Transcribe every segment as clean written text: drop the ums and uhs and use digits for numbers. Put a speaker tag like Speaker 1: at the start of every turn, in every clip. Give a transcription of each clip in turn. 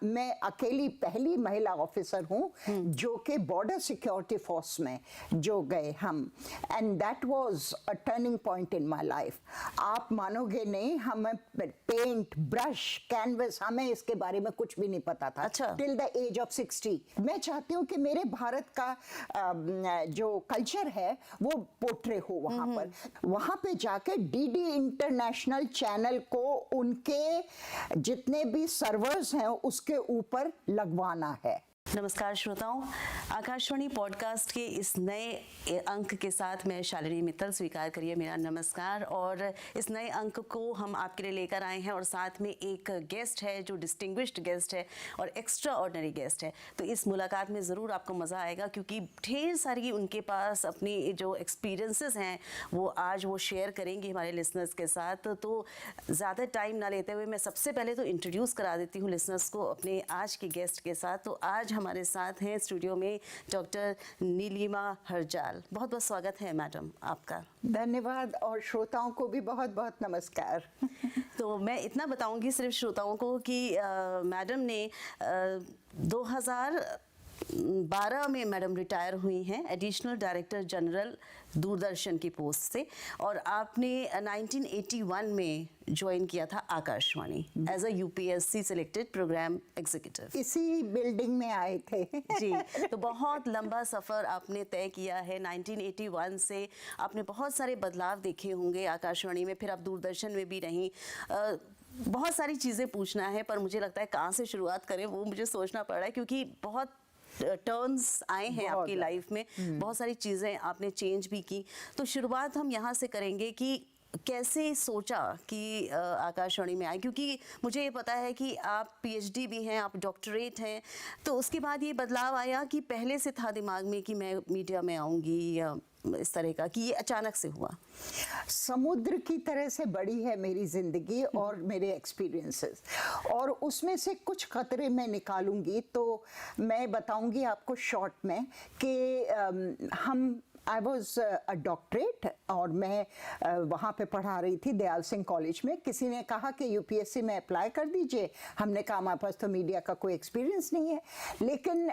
Speaker 1: मैं अकेली पहली महिला ऑफिसर हूँ जो कि बॉर्डर सिक्योरिटी फोर्स में जो गए हम, and that was a turning point in my life. आप मानोगे नहीं, हमें पेंट, ब्रश, कैनवस, हमें इसके बारे में कुछ भी नहीं पता था टिल द एज ऑफ 60। मैं चाहती हूँ कि मेरे भारत का जो कल्चर है वो पोर्ट्रे हो वहाँ पे जाके डीडी इंटरनेशनल चैनल को उनके जितने भी सर्वर्स हैं उसके ऊपर लगवाना है।
Speaker 2: नमस्कार श्रोताओं, आकाशवाणी पॉडकास्ट के इस नए अंक के साथ मैं शालिनी मित्तल, स्वीकार करिए मेरा नमस्कार। और इस नए अंक को हम आपके लिए लेकर आए हैं और साथ में एक गेस्ट है जो डिस्टिंग्विश्ड गेस्ट है और एक्स्ट्रा ऑर्डिनरी गेस्ट है। तो इस मुलाकात में ज़रूर आपको मज़ा आएगा क्योंकि ढेर सारी उनके पास अपनी जो एक्सपीरियंसेस हैं वो आज वो शेयर करेंगी हमारे लिसनर्स के साथ। तो ज़्यादा टाइम ना लेते हुए मैं सबसे पहले तो इंट्रोड्यूस करा देती हूँ लिसनर्स को अपने आज के गेस्ट के साथ। तो आज हमारे साथ हैं स्टूडियो में डॉक्टर नीलिमा हरजाल। बहुत बहुत स्वागत है मैडम आपका।
Speaker 1: धन्यवाद, और श्रोताओं को भी बहुत बहुत नमस्कार।
Speaker 2: तो मैं इतना बताऊंगी सिर्फ श्रोताओं को कि मैडम ने 2012 में मैडम रिटायर हुई हैं एडिशनल डायरेक्टर जनरल दूरदर्शन की पोस्ट से, और आपने 1981 में ज्वाइन किया था Akashvani as a UPSC selected programme executive.
Speaker 1: इसी बिल्डिंग में आए थे
Speaker 2: जी। तो बहुत लंबा सफ़र आपने तय किया है। 1981 से आपने बहुत सारे बदलाव देखे होंगे आकाशवाणी में, फिर आप दूरदर्शन में भी रहीं। बहुत सारी चीज़ें पूछना है, पर मुझे लगता है कहाँ से शुरुआत करें वो मुझे सोचना पड़ रहा है क्योंकि बहुत टर्न्स आए हैं आपकी लाइफ में, बहुत सारी चीज़ें आपने चेंज भी की। तो शुरुआत हम यहाँ से करेंगे कि कैसे सोचा कि आकाशवाणी में आए, क्योंकि मुझे ये पता है कि आप पीएचडी भी हैं, आप डॉक्टरेट हैं। तो उसके बाद ये बदलाव आया कि पहले से था दिमाग में कि मैं मीडिया में आऊँगी, या इस तरह का कि ये अचानक से हुआ?
Speaker 1: समुद्र की तरह से बड़ी है मेरी जिंदगी और मेरे एक्सपीरियंसेस, और उसमें से कुछ खतरे मैं निकालूंगी। तो मैं बताऊंगी आपको शॉर्ट में कि आई वॉज अ डॉक्टरेट, और मैं वहाँ पे पढ़ा रही थी दयाल सिंह कॉलेज में। किसी ने कहा कि यूपीएससी में अप्लाई कर दीजिए। हमने कहा हमारे पास तो मीडिया का कोई एक्सपीरियंस नहीं है, लेकिन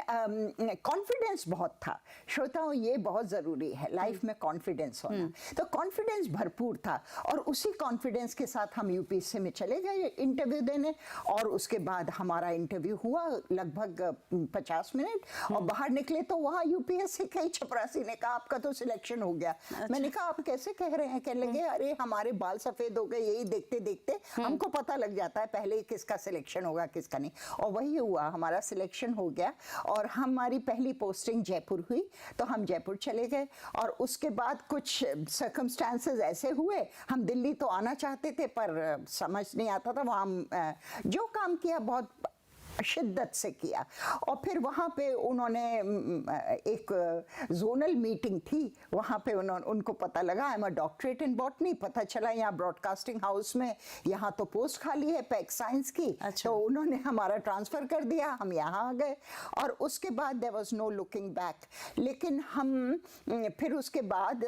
Speaker 1: कॉन्फिडेंस बहुत था। श्रोताओं, ये बहुत ज़रूरी है लाइफ में कॉन्फिडेंस होना। तो कॉन्फिडेंस भरपूर था, और उसी कॉन्फिडेंस के साथ हम यूपीएससी में चले गए इंटरव्यू देने, और उसके बाद हमारा इंटरव्यू हुआ लगभग 50 मिनट, और बाहर निकले तो वहाँ यूपीएससी के चपरासी ने कहा आपका तो सिलेक्शन हो गया। अच्छा। मैंने कहा आप कैसे कह रहे हैं? कहने लगे अरे हमारे बाल सफेद हो गए, यही देखते देखते हमको पता लग जाता है पहले किसका सिलेक्शन होगा किसका नहीं। और वही हुआ, हमारा सिलेक्शन हो गया, और हमारी पहली पोस्टिंग जयपुर हुई। तो हम जयपुर चले गए, और उसके बाद कुछ सर्कमस्टांसेस ऐसे हुए, हम दिल्ली तो आना चाहते थे पर समझ नहीं आता था। वहाँ जो काम किया बहुत शिद्दत से किया, और फिर वहाँ पे उन्होंने एक जोनल मीटिंग थी, वहाँ पे उनको पता लगा I am a doctorate in botany. पता चला यहाँ ब्रॉडकास्टिंग हाउस में यहाँ तो पोस्ट खाली है पैक साइंस की। अच्छा। तो उन्होंने हमारा ट्रांसफ़र कर दिया, हम यहाँ आ गए, और उसके बाद there was no looking back. लेकिन हम फिर उसके बाद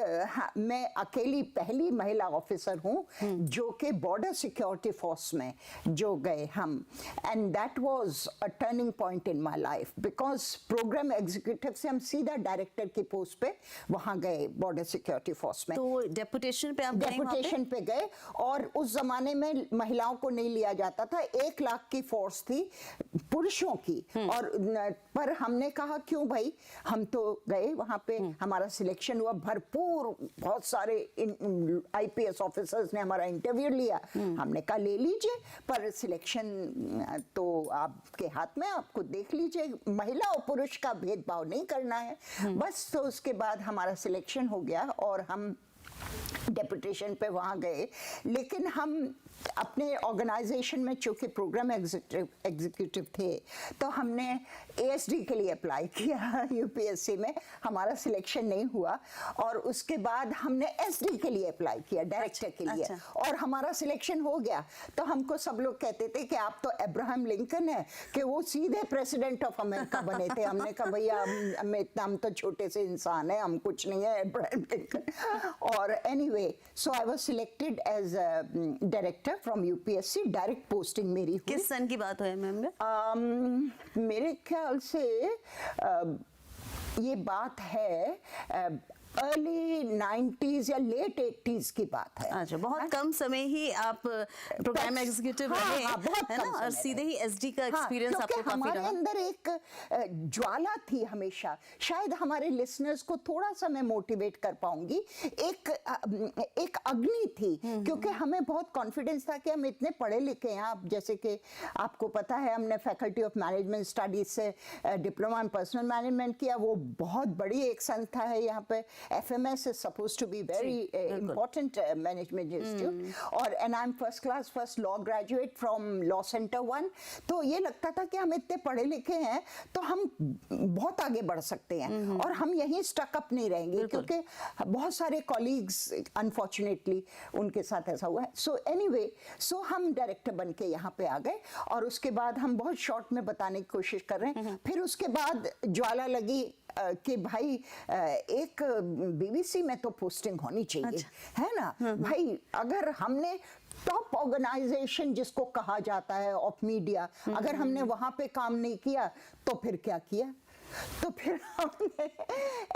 Speaker 1: मैं अकेली पहली महिला ऑफिसर हूँ जो कि बॉर्डर सिक्योरिटी फोर्स में जो गए हम, and that was a turning point in my life because programme executive से हम सीधा डायरेक्टर की पोस्ट पे वहां गए बॉर्डर सिक्योरिटी फोर्स में।
Speaker 2: तो डेपुटेशन पे आप गए?
Speaker 1: डेपुटेशन पे गए, और उस जमाने में महिलाओं को नहीं लिया जाता था। 1 लाख की फोर्स थी पुरुषों की, और पर हमने कहा क्यों भाई, हम तो गए वहां पे, हमारा सिलेक्शन हुआ। भरपूर बहुत सारे आईपीएस ऑफिसर्स ने हमारा इंटरव्यू लिया। हमने कहा ले लीजिए, पर सिलेक्शन तो आपके हाथ में, आपको देख लीजिए, महिला और पुरुष का भेदभाव नहीं करना है बस। तो उसके बाद हमारा सिलेक्शन हो गया और हम डेपुटेशन पे वहाँ गए। लेकिन हम अपने ऑर्गेनाइजेशन में चूँकि प्रोग्राम एग्जीक्यूटिव थे, तो हमने एएसडी के लिए अप्लाई किया यूपीएससी में। हमारा सिलेक्शन नहीं हुआ, और उसके बाद हमने एसडी के लिए अप्लाई किया, डायरेक्टर के लिए। और हमारा सिलेक्शन हो गया। तो हमको सब लोग कहते थे कि आप तो अब्राहम लिंकन है, कि वो सीधे प्रेसिडेंट ऑफ अमेरिका बने थे। हमने कहा भैया हम तो छोटे से इंसान है, हम कुछ नहीं है अब्राहम लिंकन। और anyway, so I was selected as director director from UPSC, direct posting मेरी हुई।
Speaker 2: किस सन की बात है मैम?
Speaker 1: मेरे ख्याल से ये बात है अर्ली 90s या लेट 80s की बात है।
Speaker 2: अच्छा, बहुत कम समय ही आप प्रोग्राम एग्जीक्यूटिव रहे,
Speaker 1: बहुत
Speaker 2: है
Speaker 1: कम
Speaker 2: ना? और
Speaker 1: समय
Speaker 2: सीधे ही एसडी का एक्सपीरियंस आपको
Speaker 1: क्योंकि
Speaker 2: काफी
Speaker 1: हमारे
Speaker 2: रहा।
Speaker 1: अंदर एक ज्वाला थी हमेशा, शायद हमारे लिसनर्स को थोड़ा सा मैं मोटिवेट कर पाऊंगी, एक अग्नि थी, क्योंकि हमें बहुत कॉन्फिडेंस था कि हम इतने पढ़े लिखे हैं। आप जैसे कि आपको पता है, हमने फैकल्टी ऑफ मैनेजमेंट स्टडीज से डिप्लोमा इन पर्सनल मैनेजमेंट किया, वो बहुत बड़ी एक संस्था है यहाँ पे। FMS is supposed to be very important management institute, और and I'm first law graduate from Law Center 1। तो ये लगता था कि हम इतने पढ़े लिखे हैं तो हम बहुत आगे बढ़ सकते हैं और हम यहीं स्टक अप नहीं रहेंगे, क्योंकि बहुत सारे कॉलीग्स अनफॉर्चुनेटली उनके साथ ऐसा हुआ है। सो एनीवे, सो हम डायरेक्टर बन के यहाँ पे आ गए, और उसके बाद हम बहुत शॉर्ट में बताने की कोशिश कर रहे हैं। फिर उसके बाद ज्वाला लगी कि भाई एक बीबीसी में तो पोस्टिंग होनी चाहिए। अच्छा। है ना भाई, अगर हमने टॉप ऑर्गेनाइजेशन जिसको कहा जाता है ऑफ मीडिया, अगर हमने वहां पे काम नहीं किया तो फिर क्या किया? तो फिर हमने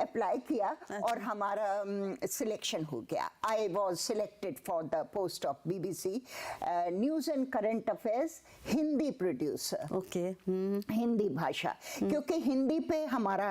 Speaker 1: अप्लाई किया और हमारा सिलेक्शन हो गया। I was selected for the post of BBC news and current affairs Hindi producer.
Speaker 2: Okay.
Speaker 1: Hindi भाषा, क्योंकि हिंदी पे हमारा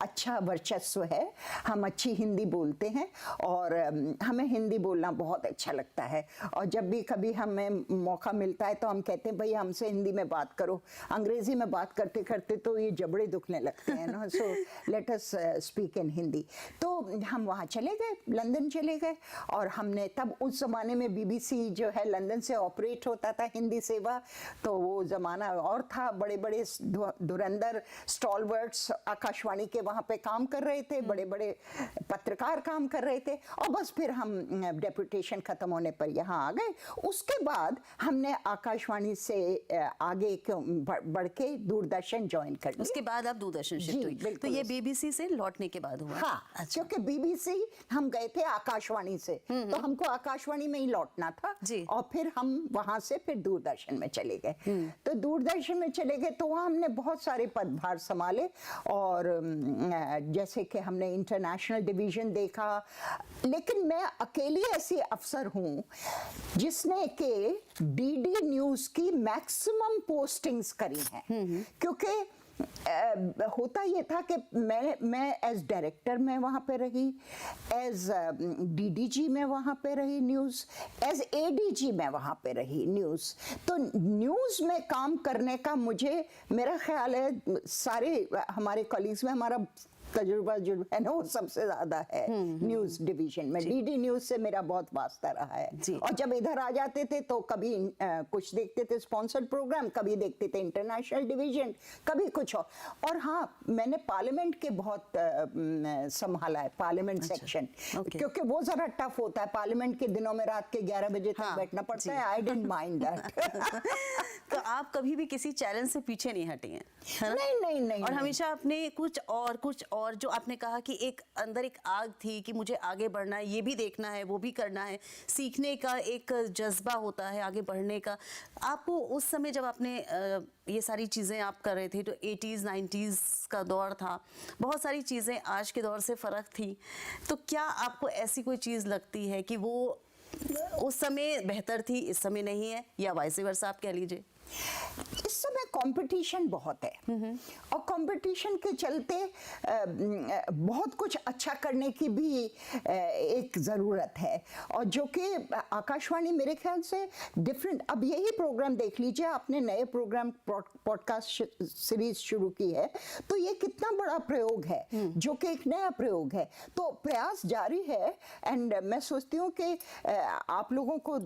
Speaker 1: अच्छा वर्चस्व है, हम अच्छी हिंदी बोलते हैं और हमें हिंदी बोलना बहुत अच्छा लगता है। और जब भी कभी हमें मौका मिलता है तो हम कहते हैं भाई हमसे हिंदी में बात करो, अंग्रेजी में बात करते करते तो ये जबड़े दुखने लगते हैं ना, so let us speak in Hindi. तो हम वहाँ चले गए, लंदन चले गए, और हमने तब उस ज़माने में बीबीसी जो है लंदन से ऑपरेट होता था हिंदी सेवा, तो वो ज़माना और था। बड़े बड़े धुरंधर स्टॉलवर्ड्स आकाशवाणी के वहाँ पे काम कर रहे थे, बड़े बड़े पत्रकार काम कर रहे थे, और बस फिर हम डेपुटेशन ख़त्म होने पर यहाँ आ गए। उसके बाद हमने आकाशवाणी से आगे बढ़ के दूरदर्शन ज्वाइन कर लिया।
Speaker 2: उसके बाद आप दूरदर्शन शिफ्ट हुई, तो ये बीबीसी से लौटने के बाद हुआ?
Speaker 1: हाँ, अच्छा। क्योंकि बीबीसी हम गए थे आकाशवाणी से, तो हमको आकाशवाणी में ही लौटना था जी। और फिर हम वहां से फिर दूरदर्शन में चले गए। तो दूरदर्शन में चले गए तो वहां हमने बहुत सारे पदभार संभाले, और जैसे कि हमने इंटरनेशनल डिवीजन देखा, लेकिन मैं अकेली ऐसी अफसर हूं जिसने के डीडी न्यूज की मैक्सिमम पोस्टिंग्स करी हैं। क्योंकि होता ये था कि मैं एज डायरेक्टर में वहाँ पे रही, एज डीडीजी में वहाँ पे रही न्यूज़, एज एडीजी में वहाँ पे रही न्यूज़। तो न्यूज़ में काम करने का मुझे, मेरा ख्याल है सारे हमारे कॉलीग्स में हमारा तजुर्बा जो है ना वो सबसे ज्यादा है न्यूज डिवीजन में। डीडी न्यूज से मेरा बहुत वास्ता रहा है, और जब इधर आ जाते थे तो कभी कुछ देखते थे स्पॉन्सर्ड प्रोग्राम, कभी देखते थे इंटरनेशनल डिवीजन, कभी कुछ और हाँ, मैंने पार्लियामेंट के बहुत संभाला है, पार्लियामेंट सेक्शन, क्योंकि वो जरा टफ होता है। पार्लियामेंट के दिनों में रात के 11 बजे तक बैठना पड़ता है। I didn't mind that.
Speaker 2: तो आप कभी भी किसी चैलेंज से पीछे नहीं हटे हैं?
Speaker 1: नहीं।
Speaker 2: और हमेशा आपने कुछ और जो आपने कहा कि एक अंदर एक आग थी कि मुझे आगे बढ़ना है, ये भी देखना है, वो भी करना है, सीखने का एक जज्बा होता है, आगे बढ़ने का। आपको उस समय जब आपने ये सारी चीज़ें आप कर रहे थे, तो 80s 90s का दौर था, बहुत सारी चीज़ें आज के दौर से फ़र्क थी, तो क्या आपको ऐसी कोई चीज़ लगती है कि वो उस समय बेहतर थी, इस समय नहीं है, या वाइस वर्सा आप कह लीजिए?
Speaker 1: इस समय कंपटीशन बहुत है, और कंपटीशन के चलते बहुत कुछ अच्छा करने की भी एक ज़रूरत है, और जो कि आकाशवाणी मेरे ख्याल से डिफरेंट, अब यही प्रोग्राम देख लीजिए, आपने नए प्रोग्राम पॉडकास्ट सीरीज शुरू की है, तो ये कितना बड़ा प्रयोग है, जो कि एक नया प्रयोग है। तो प्रयास जारी है, एंड मैं सोचती हूँ कि आप लोगों को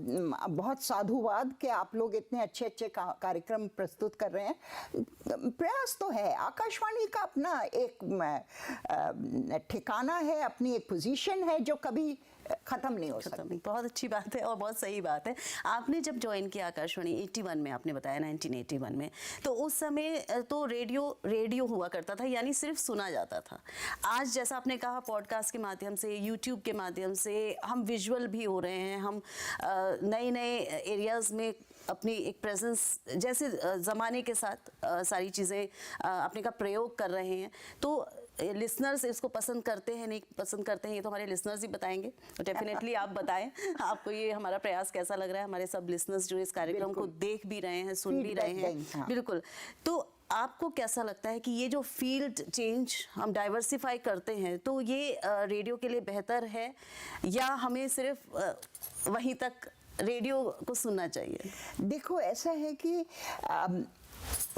Speaker 1: बहुत साधुवाद कि आप लोग इतने अच्छे अच्छे कार्यक्रम प्रस्तुत कर रहे हैं। प्रयास तो है, आकाशवाणी का अपना एक ठिकाना है, अपनी एक पोजीशन है जो कभी खत्म नहीं हो सकती।
Speaker 2: बहुत अच्छी बात है और बहुत सही बात है। आपने जब ज्वाइन किया आकाशवाणी 81 में, आपने बताया 1981 में, तो उस समय तो रेडियो हुआ करता था, यानी सिर्फ सुना जाता था। आज जैसा आपने कहा पॉडकास्ट के माध्यम से, यूट्यूब के माध्यम से हम विजुअल भी हो रहे हैं, हम नए नए एरियाज में अपनी एक प्रेजेंस, जैसे ज़माने के साथ सारी चीज़ें अपने का प्रयोग कर रहे हैं। तो लिसनर्स इसको पसंद करते हैं, नहीं पसंद करते हैं, ये तो हमारे लिसनर्स ही बताएंगे। तो डेफिनेटली आप बताएं आपको ये हमारा प्रयास कैसा लग रहा है। हमारे सब लिसनर्स जो इस कार्यक्रम को देख भी रहे हैं, सुन भी रहे हैं,
Speaker 1: हाँ।
Speaker 2: बिल्कुल। तो आपको कैसा लगता है कि ये जो फील्ड चेंज हम डाइवर्सिफाई करते हैं, तो ये रेडियो के लिए बेहतर है, या हमें सिर्फ वहीं तक रेडियो को सुनना चाहिए?
Speaker 1: देखो, ऐसा है कि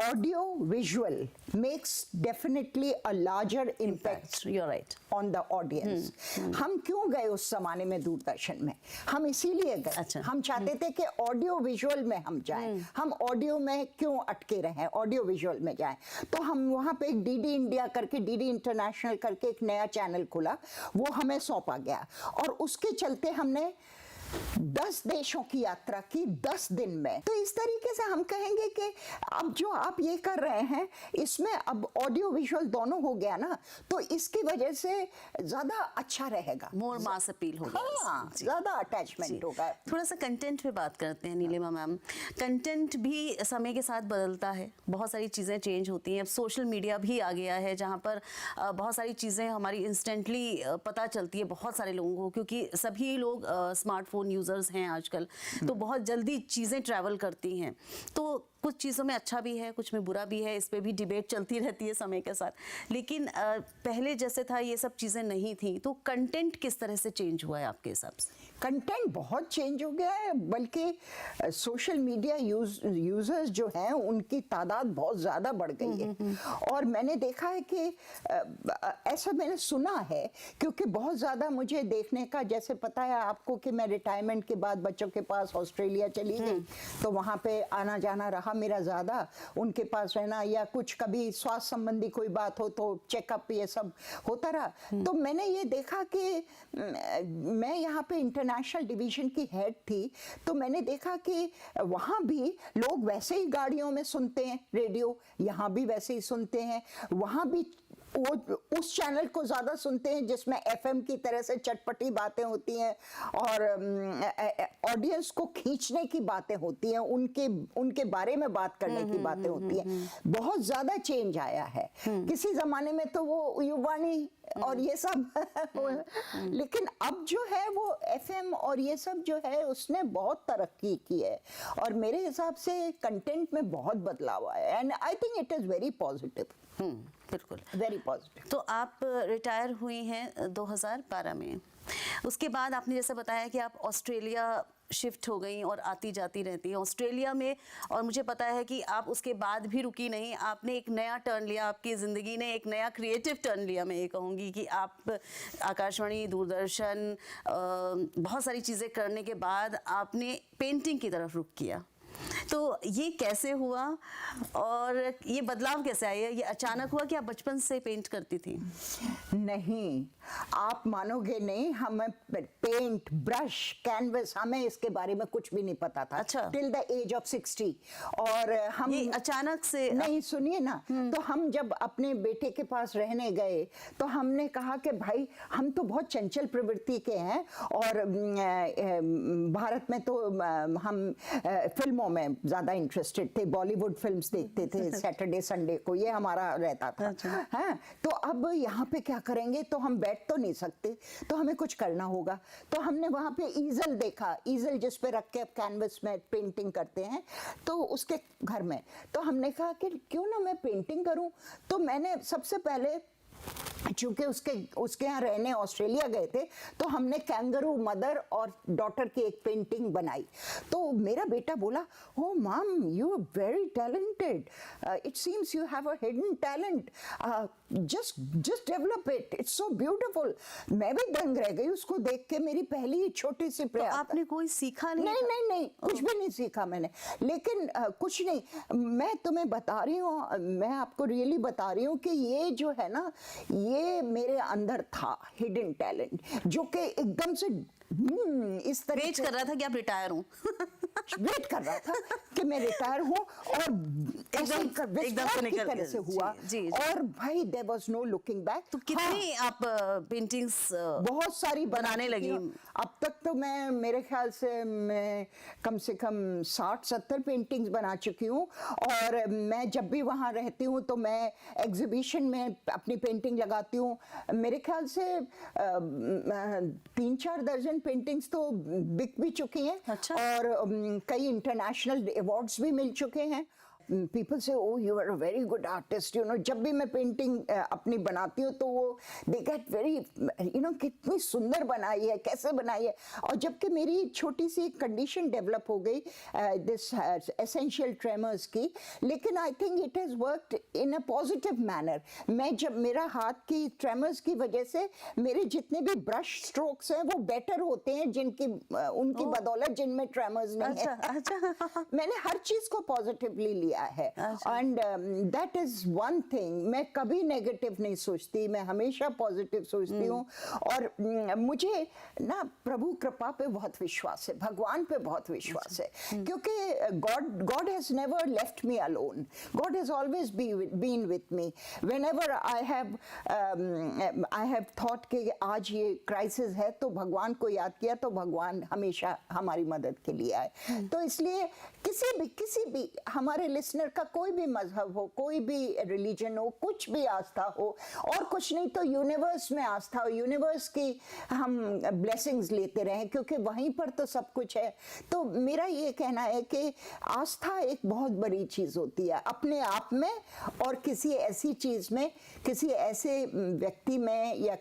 Speaker 1: audio visual makes definitely a larger impact on the audience. हम क्यों गए उस जमाने में दूरदर्शन में? हम इसीलिए गए।
Speaker 2: अच्छा।
Speaker 1: हम चाहते थे कि ऑडियो विजुअल में हम जाएं। हम ऑडियो में क्यों अटके रहें, ऑडियो विजुअल में जाएं। तो हम वहाँ पे एक डीडी इंडिया करके, डीडी इंटरनेशनल करके एक नया चैनल खुला, वो हमें सौंपा गया, और उसके चलते हमने 10 देशों की यात्रा की 10 दिन में। तो इस तरीके से हम कहेंगे कि अब जो आप ये कर रहे हैं, इसमें अब ऑडियो विजुअल दोनों हो गया ना, तो इसकी वजह से ज्यादा अच्छा रहेगा,
Speaker 2: मोर मास अपील होगा।
Speaker 1: हाँ, ज्यादा अटैचमेंट होगा।
Speaker 2: थोड़ा सा कंटेंट पे बात करते हैं नीलिमा मैम। कंटेंट भी समय के साथ बदलता है, बहुत सारी चीज़ें चेंज होती हैं। अब सोशल मीडिया भी आ गया है, जहाँ पर बहुत सारी चीज़ें हमारी इंस्टेंटली पता चलती है बहुत सारे लोगों को, क्योंकि सभी लोग स्मार्टफोन यूजर्स हैं आजकल, तो बहुत जल्दी चीज़ें ट्रैवल करती हैं। तो कुछ चीज़ों में अच्छा भी है, कुछ में बुरा भी है, इस पे भी डिबेट चलती रहती है समय के साथ। लेकिन पहले जैसे था ये सब चीज़ें नहीं थी, तो कंटेंट किस तरह से चेंज हुआ है आपके हिसाब से?
Speaker 1: कंटेंट बहुत चेंज हो गया है, बल्कि सोशल मीडिया यूजर्स जो हैं उनकी तादाद बहुत ज़्यादा बढ़ गई है। और मैंने देखा है कि ऐसा मैंने सुना है, क्योंकि बहुत ज़्यादा मुझे देखने का, जैसे पता है आपको कि मैं रिटायरमेंट के बाद बच्चों के पास ऑस्ट्रेलिया चली गई, तो वहाँ पे आना जाना रहा मेरा ज़्यादा, उनके पास रहना, या कुछ कभी स्वास्थ्य संबंधी कोई बात हो तो चेकअप ये सब होता रहा। तो मैंने ये देखा कि मैं यहाँ पे इंटरनेशनल डिवीजन की हेड थी, तो मैंने देखा कि वहाँ भी लोग वैसे ही गाड़ियों में सुनते हैं रेडियो, यहाँ भी वैसे ही सुनते हैं, वहाँ भी वो उस चैनल को ज़्यादा सुनते हैं जिसमें एफएम की तरह से चटपटी बातें होती हैं और ऑडियंस को खींचने की बातें होती हैं, उनके बारे में बात करने की बातें होती हैं। बहुत ज़्यादा चेंज आया है। किसी ज़माने में तो वो युवानी और ये सब लेकिन अब जो है वो एफएम और ये सब जो है उसने बहुत तरक्की की है, और मेरे हिसाब से कंटेंट में बहुत बदलाव आया है, and I think it is very positive.
Speaker 2: बिल्कुल,
Speaker 1: वेरी पॉजिटिव।
Speaker 2: तो आप रिटायर हुई हैं 2012 में। उसके बाद आपने जैसे बताया कि आप ऑस्ट्रेलिया शिफ्ट हो गई और आती जाती रहती हैं ऑस्ट्रेलिया में, और मुझे पता है कि आप उसके बाद भी रुकी नहीं, आपने एक नया टर्न लिया, आपकी ज़िंदगी ने एक नया क्रिएटिव टर्न लिया। मैं ये कहूँगी कि आप आकाशवाणी, दूरदर्शन, बहुत सारी चीज़ें करने के बाद आपने पेंटिंग की तरफ रुख किया। तो ये कैसे हुआ और ये बदलाव कैसे आया? ये अचानक हुआ कि आप बचपन से पेंट करती थी?
Speaker 1: नहीं, आप मानोगे नहीं, हमें पेंट, ब्रश, कैनवस, हमें इसके बारे में कुछ भी नहीं पता था।
Speaker 2: अच्छा।
Speaker 1: Till the age of 60। और हम
Speaker 2: ये अचानक से
Speaker 1: नहीं, सुनिए ना, तो हम जब अपने बेटे के पास रहने गए तो हमने कहा कि भाई हम तो बहुत चंचल प्रवृत्ति के हैं, और भारत में तो हम फिल्मों में ज़्यादा इंटरेस्टेड थे, बॉलीवुड फिल्म्स देखते थे सैटरडे संडे को, ये हमारा रहता था। हाँ, तो अब यहाँ पे क्या करेंगे, तो हम बैठ तो नहीं सकते, तो हमें कुछ करना होगा। तो हमने वहाँ पे ईजल देखा, ईजल जिस पे रख के अब कैनवस में पेंटिंग करते हैं, तो उसके घर में, तो हमने कहा कि क्यों ना मैं पेंटिंग करूँ। तो मैंने सबसे पहले चूंकि उसके यहाँ रहने ऑस्ट्रेलिया गए थे, तो हमने कैंगरू मदर और डॉटर की एक पेंटिंग बनाई। तो मेरा बेटा बोला, oh mom you are very talented, it seems you have a hidden talent, just develop it, it's so beautiful. मैं भी दंग रह गई उसको देख के, मेरी पहली छोटी सी
Speaker 2: तो
Speaker 1: प्रयास।
Speaker 2: आपने कोई सीखा नहीं?
Speaker 1: नहीं, कुछ भी नहीं सीखा मैंने, लेकिन कुछ नहीं, मैं तुम्हें बता रही हूँ, मैं आपको रियली बता रही हूँ कि ये जो है ना, ये मेरे अंदर था हिडन टैलेंट, जो कि एकदम से इस तरह
Speaker 2: वेट कर रहा था कि आप रिटायर हों।
Speaker 1: वेट कर रहा था कि मैं रिटायर हूँ, और ऐसे ही
Speaker 2: एकदम से निकल
Speaker 1: तरह से हुआ।
Speaker 2: जी।
Speaker 1: और भाई there was no looking back.
Speaker 2: तो कितनी आप पेंटिंग्स
Speaker 1: बहुत सारी
Speaker 2: बनाने लगी?
Speaker 1: अब तक तो मैं, मेरे ख्याल से कम 60-70 पेंटिंग्स बना चुकी हूँ। और मैं जब भी वहाँ रहती हूँ तो मैं एग्जीबिशन में अपनी पेंटिंग लगाती हूँ। मेरे ख्याल से 3-4 दर्जन पेंटिंग्स तो बिक भी चुकी हैं।
Speaker 2: अच्छा।
Speaker 1: और कई इंटरनेशनल अवार्ड्स भी मिल चुके हैं। People say, oh, you are a very good artist, you know। जब भी मैं पेंटिंग अपनी बनाती हूँ तो वो they get very, you know, कितनी सुंदर बनाई है, कैसे बनाई है। और जबकि मेरी छोटी सी एक कंडीशन डेवलप हो गई दिस एसेंशियल ट्रेमर्स की, लेकिन I think it has worked in a positive manner. मैं जब, मेरा हाथ की ट्रेमर्स की वजह से मेरे जितने भी ब्रश स्ट्रोक्स हैं वो बेटर होते हैं, जिनकी उनकी बदौलत जिनमें ट्रेमर्स नहीं है।
Speaker 2: अच्छा।
Speaker 1: मैंने हर चीज को पॉजिटिवली लिया है। And that is one thing, मैं कभी नेगेटिव नहीं सोचती, मैं हमेशा पॉजिटिव सोचती हूँ। और मुझे ना प्रभु कृपा पे बहुत विश्वास है, भगवान पे बहुत विश्वास है, क्योंकि God has never left me alone, God has always been with me. Whenever I have thought कि आज ये क्राइसिस है, तो भगवान को याद किया, तो भगवान हमेशा हमारी मदद के लिए आए। तो इसलिए किसी भी हमारे लिसनर का कोई भी मजहब हो, कोई भी रिलीजन हो, कुछ भी आस्था हो, और कुछ नहीं तो यूनिवर्स में आस्था हो, यूनिवर्स की हम ब्लेसिंग्स लेते रहें, क्योंकि वहीं पर तो सब कुछ है। तो मेरा ये कहना है कि आस्था एक बहुत बड़ी चीज होती है अपने आप में, और किसी ऐसी चीज में, किसी ऐसे व्यक्ति में, या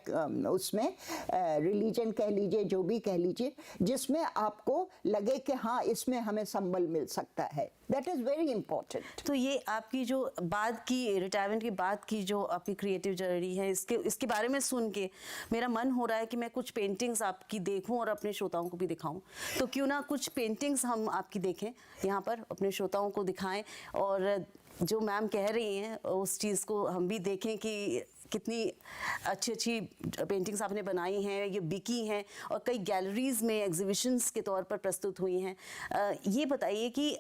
Speaker 1: उसमें रिलीजन कह लीजिए, जो भी कह लीजिए, जिसमें आपको लगे कि हाँ इसमें हमें संबल मिल सकता है। That is very important.
Speaker 2: तो ये आपकी जो बाद की, रिटायरमेंट के बाद की जो आपकी क्रिएटिव जर्नी है, इसके बारे में सुन के मेरा मन हो रहा है कि मैं कुछ पेंटिंग्स आपकी देखूं और अपने श्रोताओं को भी दिखाऊं। तो क्यों ना कुछ पेंटिंग्स हम आपकी देखें, यहाँ पर अपने श्रोताओं को दिखाएं, और जो मैम कह रही हैं उस चीज़ को हम भी देखें कि कितनी अच्छी पेंटिंग्स आपने बनाई हैं, ये बिकी हैं और कई गैलरीज में एग्जीबिशंस के तौर पर प्रस्तुत हुई हैं। ये बताइए कि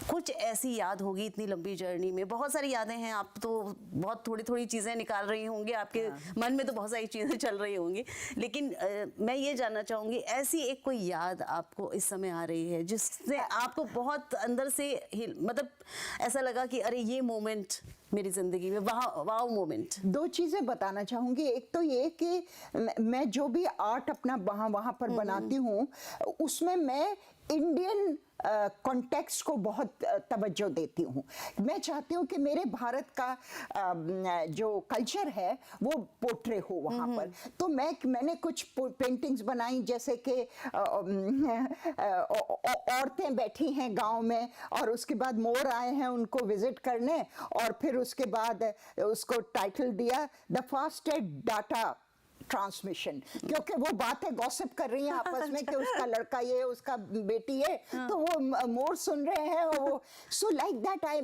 Speaker 2: कुछ ऐसी याद होगी इतनी लंबी जर्नी में, बहुत सारी यादें हैं, आप तो बहुत थोड़ी चीज़ें निकाल रही होंगी, आपके मन में तो बहुत सारी चीज़ें चल रही होंगी, लेकिन मैं ये जानना चाहूँगी, ऐसी एक कोई याद आपको इस समय आ रही है जिससे आपको बहुत अंदर से मतलब ऐसा लगा कि अरे ये मोमेंट मेरी जिंदगी में वाव मोमेंट?
Speaker 1: दो चीजें बताना चाहूंगी। एक तो ये कि मैं जो भी आर्ट अपना वहाँ पर बनाती हूँ, उसमें मैं इंडियन कॉन्टेक्स्ट को बहुत तवज्जो देती हूँ। मैं चाहती हूँ कि मेरे भारत का जो कल्चर है वो पोर्ट्रे हो वहाँ पर। तो मैंने कुछ पेंटिंग्स बनाई, जैसे कि औरतें बैठी हैं गांव में, और उसके बाद मोर आए हैं उनको विजिट करने, और फिर उसके बाद उसको टाइटल दिया द फास्टेस्ट डाटा ट्रांसमिशन, क्योंकि वो बातें गॉसिप कर रही हैं आपस में कि उसका लड़का ये, उसका बेटी है, तो वो मोर सुन रहे हैं, और वो सो लाइक दैट आई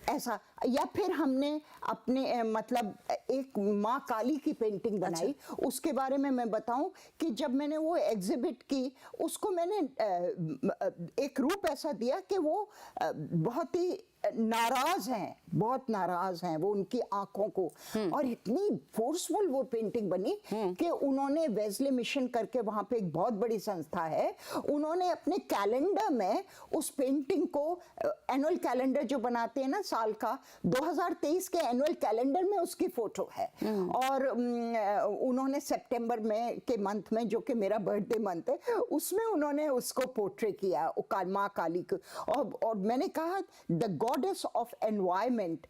Speaker 1: ऐसा। या फिर हमने अपने मतलब एक माँ काली की पेंटिंग बनाई। उसके बारे में मैं बताऊं कि जब मैंने वो एग्जिबिट की, उसको मैंने एक रूप ऐसा दिया कि वो बहुत ही नाराज हैं, बहुत नाराज हैं वो उनकी आंखों को, और इतनी फोर्सफुल वो पेंटिंग बनी कि उन्होंने वेस्ले मिशन करके, वहां पे एक बहुत बड़ी संस्था है, उन्होंने अपने कैलेंडर में उस पेंटिंग को, एनुअल कैलेंडर जो बनाते हैं ना साल का, 2023 के एनुअल कैलेंडर में उसकी फोटो है। और उन्होंने सितंबर में के मंथ में, जो कि मेरा बर्थडे मंथ है, उसमें उन्होंने उसको पोर्ट्रे किया माँ काली को। और मैंने कहा the goddess of environment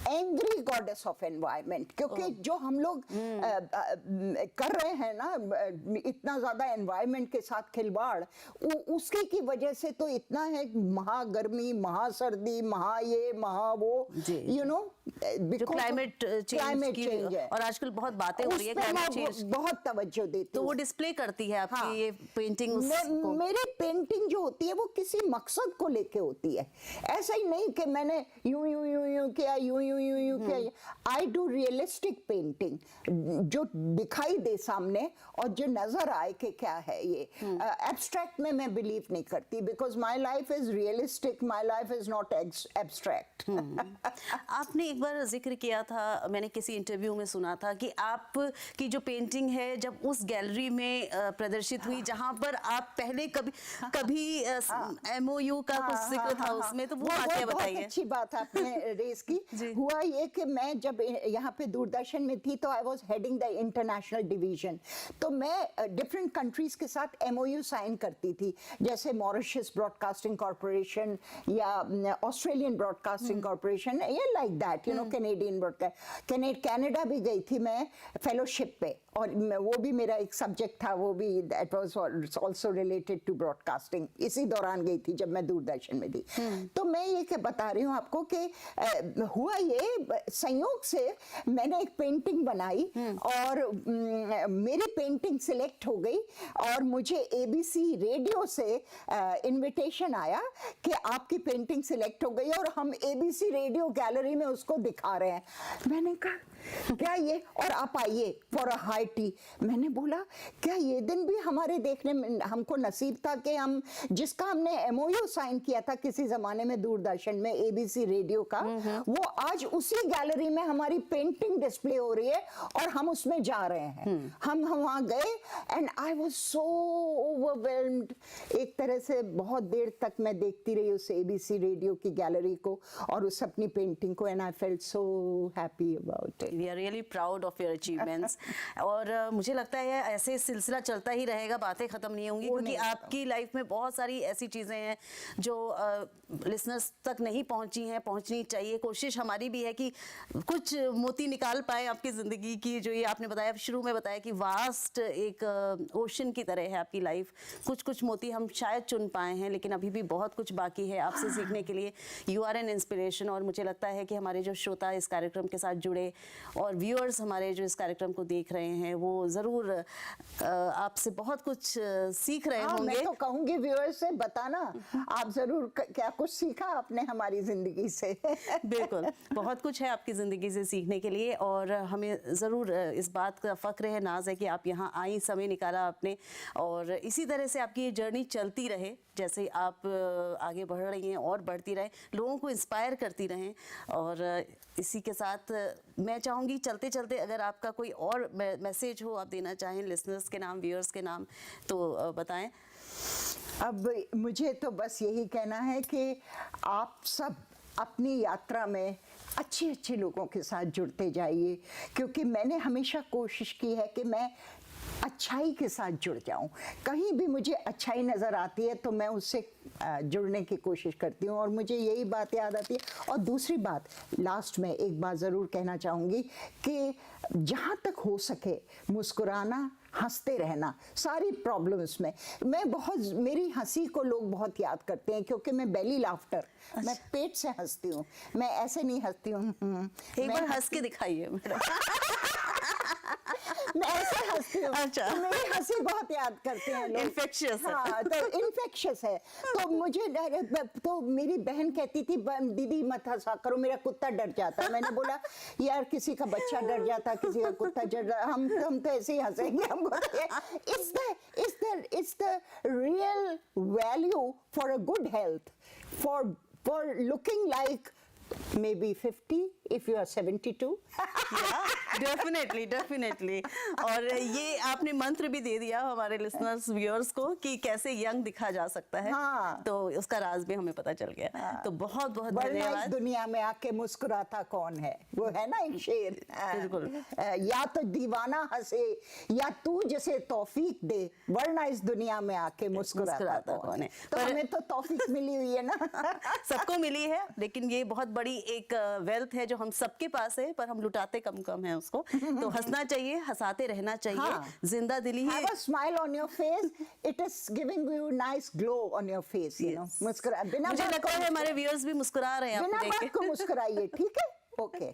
Speaker 1: angry goddess of environment, क्योंकि जो हम लोग कर रहे हैं ना, इतना ज्यादा एनवायरनमेंट के साथ खिलवाड़, उसके की वजह से तो इतना है, महा गर्मी, महा सर्दी, महा ये महा वो, यू नो,
Speaker 2: जो क्लाइमेट चेंज
Speaker 1: है,
Speaker 2: और आजकल बहुत बातें हो रही है क्लाइमेट चेंज,
Speaker 1: बहुत तवज्जो देती
Speaker 2: तो
Speaker 1: हूँ।
Speaker 2: वो डिस्प्ले करती है आपकी
Speaker 1: हाँ,
Speaker 2: ये पेंटिंग
Speaker 1: मेरी पेंटिंग जो होती है वो किसी मकसद को लेके होती है, ऐसा ही नहीं कि मैंने यूं यूं यूं यूं किया, यूं यूं यूं यूं किया। आई डू रियलिस्टिक पेंटिंग, जो दिखाई दे सामने और जो नजर आए कि क्या है ये। एब्स्ट्रैक्ट में मैं बिलीव नहीं करती, because my life is realistic, my life is not abstract.
Speaker 2: आपने एक बार जिक्र किया था, मैंने किसी इंटरव्यू में सुना था कि आप की जो पेंटिंग है जब उस गैलरी में प्रदर्शित हुई जहां पर आप पहले कभी MOU का कुछ जिक्र था उसमें, तो वो बातें बताइए।
Speaker 1: बहुत अच्छी बात आपने रेस की। हुआ ये कि मैं जब यहाँ पे दूरदर्शन में थी तो I was heading the international division, तो मैं डिफरेंट कंट्रीज के साथ MOU साइन करती थी, जैसे मॉरिशस ब्रॉडकास्टिंग कॉर्पोरेशन या ऑस्ट्रेलियन ब्रॉडकास्टिंग कॉर्पोरेशन, ये like that, you know, Canadian broadcast. Canada भी गई थी मैं फेलोशिप पे, और वो भी मेरा एक सब्जेक्ट था, वो भी that was also related to broadcasting, इसी दौरान गई थी जब मैं दूरदर्शन में थी। तो मैं ये क्या बता रही हूँ आपको कि हुआ ये संयोग से, मैंने एक पेंटिंग बनाई और मेरी पेंटिंग सिलेक्ट हो गई और मुझे ABC रेडियो से इनविटेशन आया कि आपकी पेंटिंग सिलेक्ट हो गई और हम ABC रेडियो गैलरी में उसको दिखा रहे हैं। मैंने कहा क्या ये, और आप आइए फॉर अ हाई टी। मैंने बोला क्या ये दिन भी हमारे देखने में हमको नसीब था कि हम, जिसका हमने MOU साइन किया था किसी जमाने में दूरदर्शन में ABC रेडियो का, वो आज उसी गैलरी में हमारी पेंटिंग डिस्प्ले हो रही है और हम उसमें जा रहे हैं। हम वहां गए and I was so overwhelmed. एक तरह से बहुत देर तक मैं देखती रही उस ABC रेडियो की गैलरी को और उस अपनी पेंटिंग को, and I felt so happy about it.
Speaker 2: We are really proud of your achievements. और मुझे लगता है ऐसे सिलसिला चलता ही रहेगा, बातें खत्म नहीं होंगी, क्योंकि आपकी लाइफ में बहुत सारी ऐसी चीज़ें हैं जो लिसनर्स तक नहीं पहुंची हैं, पहुंचनी चाहिए। कोशिश हमारी भी है कि कुछ मोती निकाल पाए आपकी ज़िंदगी की, जो ये आपने बताया, शुरू में बताया कि वास्ट एक ओशन की तरह है आपकी लाइफ। कुछ कुछ मोती हम शायद चुन पाए हैं, लेकिन अभी भी बहुत कुछ बाकी है आपसे सीखने के लिए। यू आर एन इंस्पिरेशन, और मुझे लगता है कि हमारे जो श्रोता इस कार्यक्रम के साथ जुड़े और व्यूअर्स हमारे जो इस कार्यक्रम को देख रहे हैं, वो ज़रूर आपसे बहुत कुछ सीख रहे होंगे।
Speaker 1: मैं तो कहूँगी व्यूअर्स से, बताना आप ज़रूर क्या कुछ सीखा आपने हमारी ज़िंदगी से।
Speaker 2: बिल्कुल, बहुत कुछ है आपकी ज़िंदगी से सीखने के लिए, और हमें ज़रूर इस बात का फ़ख्र है, नाज है कि आप यहाँ आई, समय निकाला आपने, और इसी तरह से आपकी ये जर्नी चलती रहे। जैसे आप आगे बढ़ रही हैं और बढ़ती रहे, लोगों को इंस्पायर करती रहें। और इसी के साथ मैं चाहूँगी चलते चलते अगर आपका कोई और मैसेज हो आप देना चाहें लिसनर्स के नाम, व्यूअर्स के नाम, तो बताएं।
Speaker 1: अब मुझे तो बस यही कहना है कि आप सब अपनी यात्रा में अच्छे अच्छे लोगों के साथ जुड़ते जाइए, क्योंकि मैंने हमेशा कोशिश की है कि मैं अच्छाई के साथ जुड़ जाऊं। कहीं भी मुझे अच्छाई नज़र आती है तो मैं उससे जुड़ने की कोशिश करती हूँ, और मुझे यही बात याद आती है। और दूसरी बात, लास्ट में एक बात ज़रूर कहना चाहूँगी कि जहाँ तक हो सके मुस्कुराना, हंसते रहना सारी प्रॉब्लम्स में। मेरी हंसी को लोग बहुत याद करते हैं, क्योंकि मैं बेली लाफ्टर, मैं पेट से हंसती हूँ, मैं ऐसे नहीं हंसती हूँ।
Speaker 2: एक बार हंस के दिखाइए।
Speaker 1: मैं ऐसे हंसती हूँ।
Speaker 2: अच्छा।
Speaker 1: तो मेरी हंसी बहुत याद करते हैं लोग।
Speaker 2: इन्फेक्शियस है।
Speaker 1: हाँ, तो इन्फेक्शियस है। तो मुझे तो मेरी बहन कहती थी, दीदी मत हंसा करो, मेरा कुत्ता डर जाता है। मैंने बोला यार, किसी का बच्चा डर जाता, किसी का कुत्ता डर जाता, हम तो ऐसे ही हंसेंगे। हमको it's the real value for a good health, for looking like maybe 50 if you are 72.
Speaker 2: Definitely. और ये आपने मंत्र भी दे दिया हमारे लिसनर्स, व्यूअर्स को, कि कैसे यंग दिखा जा सकता है।
Speaker 1: हाँ।
Speaker 2: तो उसका राज भी हमें पता चल गया।
Speaker 1: हाँ।
Speaker 2: तो बहुत बहुत
Speaker 1: वरना इस
Speaker 2: धन्यवाद।
Speaker 1: दुनिया में आके मुस्कुराता कौन है, वो है ना एक शेर।
Speaker 2: बिल्कुल।
Speaker 1: या तो दीवाना हंसे या तू जिसे तौफीक दे, वरना इस दुनिया में आके मुस्कुराता कौन है। तो हमें तो तौफीक मिली हुई है ना।
Speaker 2: सबको मिली है, लेकिन ये बहुत बड़ी एक वेल्थ है जो जो हम सबके पास है, पर हम लुटाते कम हैं उसको। तो हंसना चाहिए, हंसाते रहना चाहिए,
Speaker 1: हाँ।
Speaker 2: जिंदा दिली ही।
Speaker 1: Have a smile on your face. It is giving you nice glow on your face. You know, मुस्कुरा बिना
Speaker 2: मुझे
Speaker 1: बात
Speaker 2: लगता है हमारे व्यूअर्स भी मुस्कुरा रहे हैं
Speaker 1: बिना
Speaker 2: आपको देख
Speaker 1: बात
Speaker 2: के।
Speaker 1: को मुस्कुराइए, ठीक है? ओके।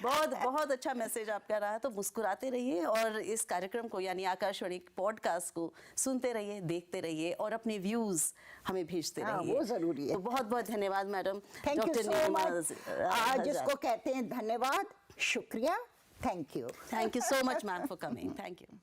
Speaker 2: बहुत बहुत अच्छा मैसेज आपका रहा। तो मुस्कुराते रहिए और इस कार्यक्रम को यानी आकाशवाणी पॉडकास्ट को सुनते रहिए, देखते रहिए और अपने व्यूज हमें भेजते
Speaker 1: हाँ,
Speaker 2: रहिए।
Speaker 1: वो जरूरी है।
Speaker 2: तो बहुत बहुत धन्यवाद madam.
Speaker 1: Thank you
Speaker 2: doctor
Speaker 1: so
Speaker 2: Neelima
Speaker 1: much.
Speaker 2: हजार।
Speaker 1: जिसको कहते हैं धन्यवाद, शुक्रिया, thank you.
Speaker 2: Thank you so much ma'am for coming. Thank you.